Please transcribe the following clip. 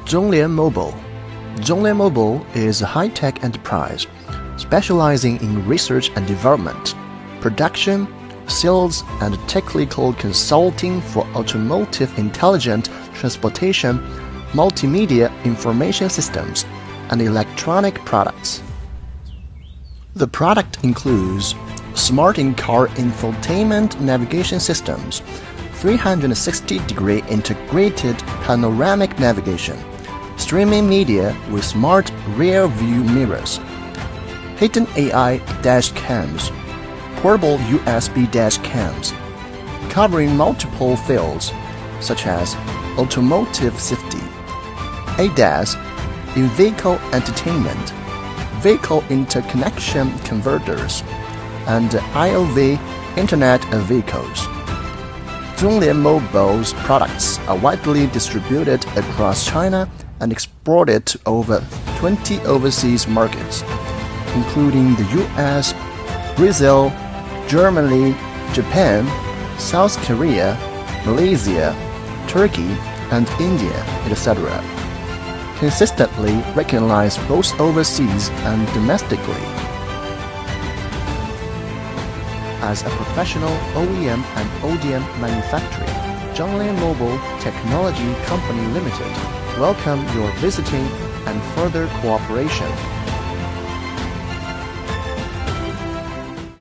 Zhonglian Mobile. Zhonglian Mobile is a high-tech enterprise specializing in research and development, production, sales, and technical consulting for automotive intelligent transportation, multimedia information systems, and electronic products. The product includes smart in-car infotainment navigation systems, 360-degree integrated panoramic navigation, streaming media with smart rear-view mirrors, hidden AI dash cams, portable USB dash cams, covering multiple fields such as automotive safety, ADAS, in-vehicle entertainment, vehicle interconnection converters, and IoV Internet of Vehicles. Zhonglian Mobile's products are widely distributed across China and exported to over 20 overseas markets, including the US, Brazil, Germany, Japan, South Korea, Malaysia, Turkey, and India, etc. Consistently recognized both overseas and domestically. As a professional OEM and ODM manufacturer, Zhonglian Mobile Technology Company Limited welcome your visiting and further cooperation.